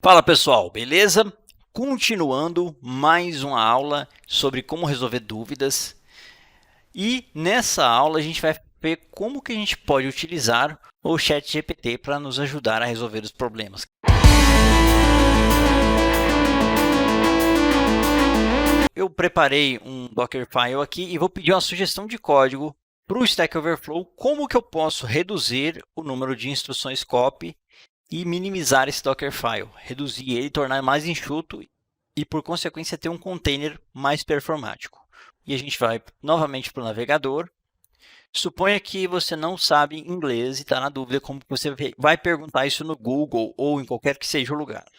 Fala pessoal, beleza? Continuando mais uma aula sobre como resolver dúvidas. E nessa aula a gente vai ver como que a gente pode utilizar o ChatGPT para nos ajudar a resolver os problemas. Eu preparei um Dockerfile aqui e vou pedir uma sugestão de código para o Stack Overflow, como que eu posso reduzir o número de instruções copy e minimizar esse Dockerfile, reduzir ele, tornar mais enxuto e, por consequência, ter um container mais performático. E a gente vai novamente para o navegador. Suponha que você não sabe inglês e está na dúvida como você vai perguntar isso no Google ou em qualquer que seja o lugar.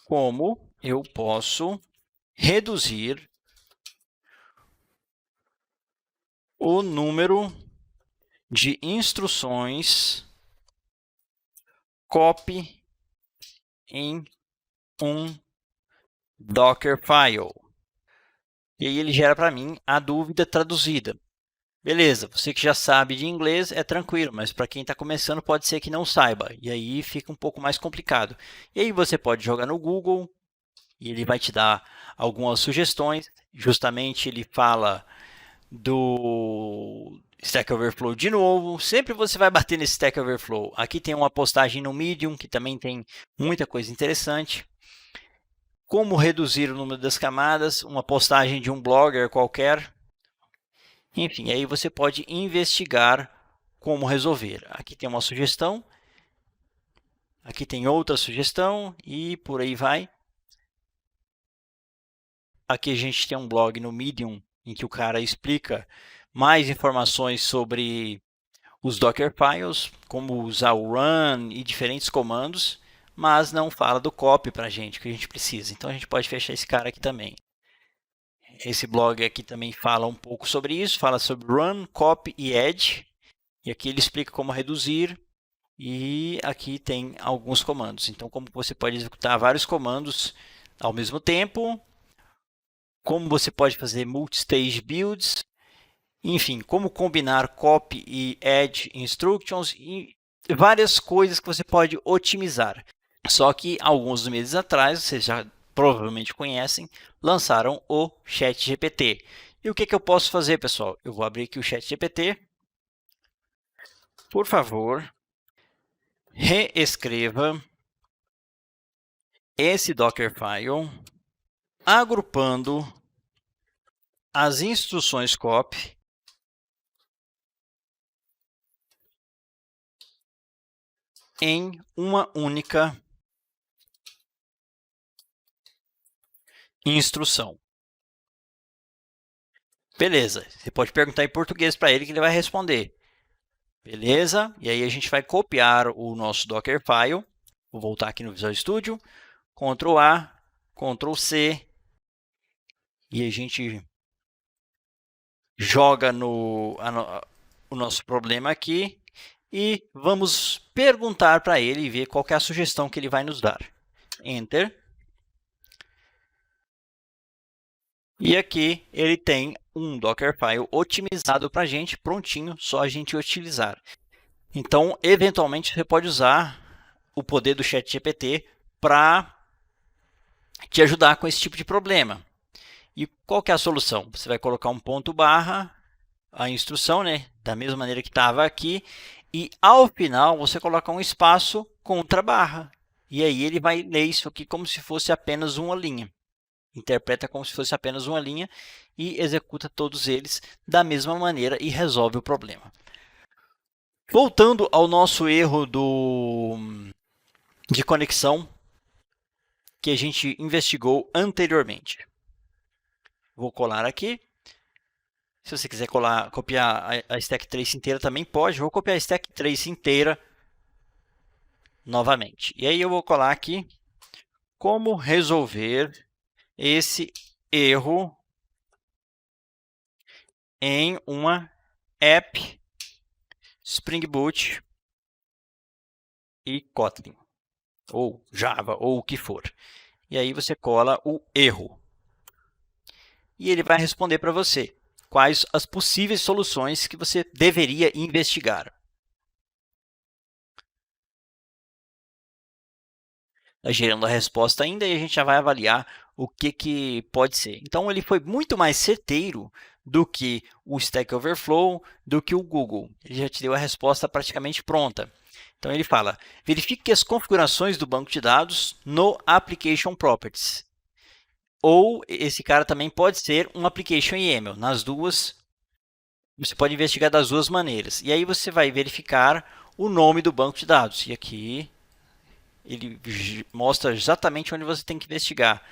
Como eu posso reduzir o número de instruções copy em um Dockerfile? E aí ele gera para mim a dúvida traduzida. Beleza, você que já sabe de inglês é tranquilo, mas para quem está começando pode ser que não saiba, e aí fica um pouco mais complicado. E aí você pode jogar no Google e ele vai te dar algumas sugestões. Justamente ele fala do Stack Overflow de novo. Sempre você vai bater nesse Stack Overflow. Aqui tem uma postagem no Medium que também tem muita coisa interessante. Como reduzir o número das camadas, uma postagem de um blogger qualquer. Enfim, aí você pode investigar como resolver. Aqui tem uma sugestão, aqui tem outra sugestão e por aí vai. Aqui a gente tem um blog no Medium em que o cara explica mais informações sobre os Dockerfiles, como usar o run e diferentes comandos, mas não fala do copy para a gente, que a gente precisa. Então a gente pode fechar esse cara aqui também. Esse blog aqui também fala um pouco sobre isso, fala sobre run, copy e add. E aqui ele explica como reduzir e aqui tem alguns comandos. Então, como você pode executar vários comandos ao mesmo tempo, como você pode fazer multi-stage builds, enfim, como combinar copy e add instructions e várias coisas que você pode otimizar. Só que alguns meses atrás, vocês já provavelmente conhecem, lançaram o ChatGPT. E o que eu posso fazer, pessoal? Eu vou abrir aqui o ChatGPT. Por favor, reescreva esse Dockerfile agrupando as instruções copy em uma única instrução. Beleza, você pode perguntar em português para ele que ele vai responder. Beleza? E aí a gente vai copiar o nosso Dockerfile. Vou voltar aqui no Visual Studio. Ctrl A, Ctrl C. E a gente joga o nosso problema aqui. E vamos perguntar para ele e ver qual é a sugestão que ele vai nos dar. Enter. E aqui ele tem um Dockerfile otimizado para a gente, prontinho, só a gente utilizar. Então, eventualmente, você pode usar o poder do ChatGPT para te ajudar com esse tipo de problema. E qual que é a solução? Você vai colocar um ponto barra, a instrução, né, da mesma maneira que estava aqui, e ao final você coloca um espaço contra barra. E aí ele vai ler isso aqui como se fosse apenas uma linha. Interpreta como se fosse apenas uma linha e executa todos eles da mesma maneira e resolve o problema. Voltando ao nosso erro de conexão que a gente investigou anteriormente. Vou colar aqui. Se você quiser copiar a stack trace inteira também pode. Vou copiar a stack trace inteira novamente. E aí eu vou colar aqui como resolver esse erro em uma app Spring Boot e Kotlin, ou Java, ou o que for. E aí você cola o erro. E ele vai responder para você quais as possíveis soluções que você deveria investigar. Está gerando a resposta ainda e a gente já vai avaliar o que pode ser. Então, ele foi muito mais certeiro do que o Stack Overflow, do que o Google. Ele já te deu a resposta praticamente pronta. Então, ele fala, verifique as configurações do banco de dados no Application Properties. Ou esse cara também pode ser um Application YAML. Nas duas, você pode investigar das duas maneiras. E aí você vai verificar o nome do banco de dados. E aqui ele mostra exatamente onde você tem que investigar.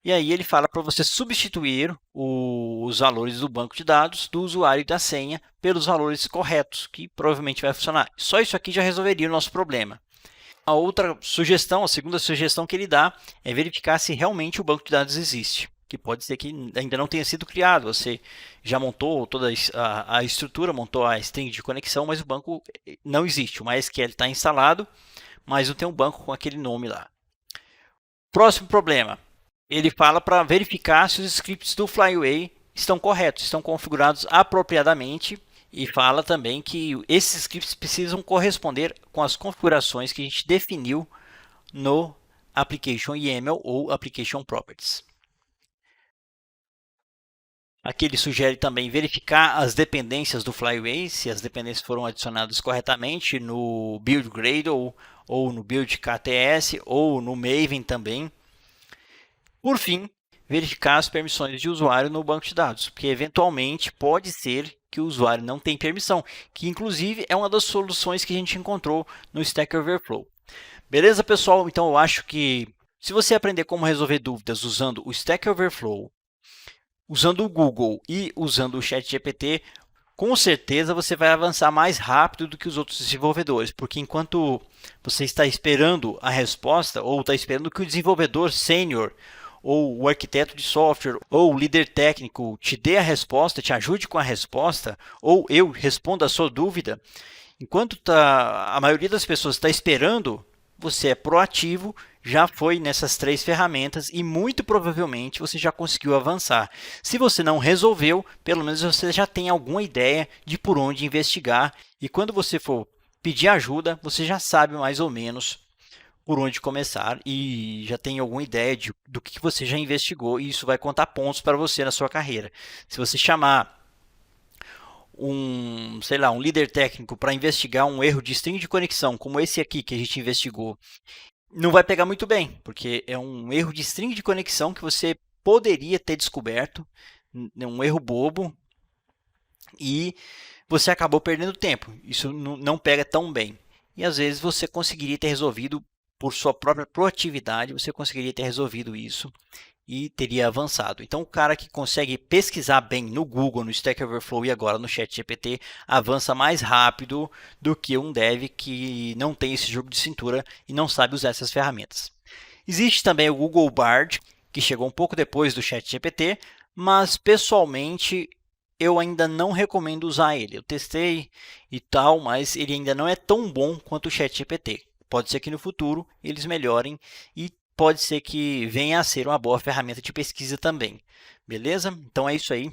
E aí ele fala para você substituir os valores do banco de dados do usuário e da senha pelos valores corretos, que provavelmente vai funcionar. Só isso aqui já resolveria o nosso problema. A outra sugestão, a segunda sugestão que ele dá é verificar se realmente o banco de dados existe, que pode ser que ainda não tenha sido criado. Você já montou toda a estrutura, montou a string de conexão, mas o banco não existe. O MySQL está instalado, mas não tem um banco com aquele nome lá. Próximo problema. Ele fala para verificar se os scripts do Flyway estão corretos, estão configurados apropriadamente, e fala também que esses scripts precisam corresponder com as configurações que a gente definiu no Application YAML ou Application Properties. Aqui ele sugere também verificar as dependências do Flyway, se as dependências foram adicionadas corretamente no Build Gradle, ou no Build KTS, ou no Maven também. Por fim, verificar as permissões de usuário no banco de dados, porque eventualmente pode ser que o usuário não tem permissão, que inclusive é uma das soluções que a gente encontrou no Stack Overflow. Beleza, pessoal? Então eu acho que se você aprender como resolver dúvidas usando o Stack Overflow, usando o Google e usando o ChatGPT, com certeza você vai avançar mais rápido do que os outros desenvolvedores, porque enquanto você está esperando a resposta, ou está esperando que o desenvolvedor sênior, ou o arquiteto de software, ou o líder técnico te dê a resposta, te ajude com a resposta, ou eu responda a sua dúvida, enquanto a maioria das pessoas está esperando, você é proativo, já foi nessas 3 ferramentas e muito provavelmente você já conseguiu avançar. Se você não resolveu, pelo menos você já tem alguma ideia de por onde investigar, e quando você for pedir ajuda, você já sabe mais ou menos por onde começar e já tem alguma ideia do que você já investigou, e isso vai contar pontos para você na sua carreira. Se você chamar um líder técnico para investigar um erro de string de conexão, como esse aqui que a gente investigou, não vai pegar muito bem, porque é um erro de string de conexão que você poderia ter descoberto, um erro bobo, e você acabou perdendo tempo. Isso não pega tão bem. E às vezes você conseguiria ter resolvido por sua própria proatividade, você conseguiria ter resolvido isso e teria avançado. Então, o cara que consegue pesquisar bem no Google, no Stack Overflow e agora no ChatGPT, avança mais rápido do que um dev que não tem esse jogo de cintura e não sabe usar essas ferramentas. Existe também o Google Bard, que chegou um pouco depois do ChatGPT, mas pessoalmente eu ainda não recomendo usar ele. Eu testei e tal, mas ele ainda não é tão bom quanto o ChatGPT. Pode ser que no futuro eles melhorem e pode ser que venha a ser uma boa ferramenta de pesquisa também. Beleza? Então é isso aí.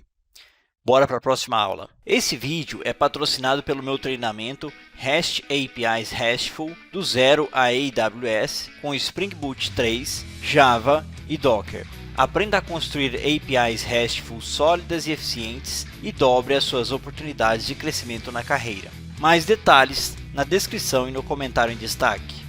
Bora para a próxima aula. Esse vídeo é patrocinado pelo meu treinamento REST APIs RESTful do zero a AWS com Spring Boot 3, Java e Docker. Aprenda a construir APIs RESTful sólidas e eficientes e dobre as suas oportunidades de crescimento na carreira. Mais detalhes na descrição e no comentário em destaque.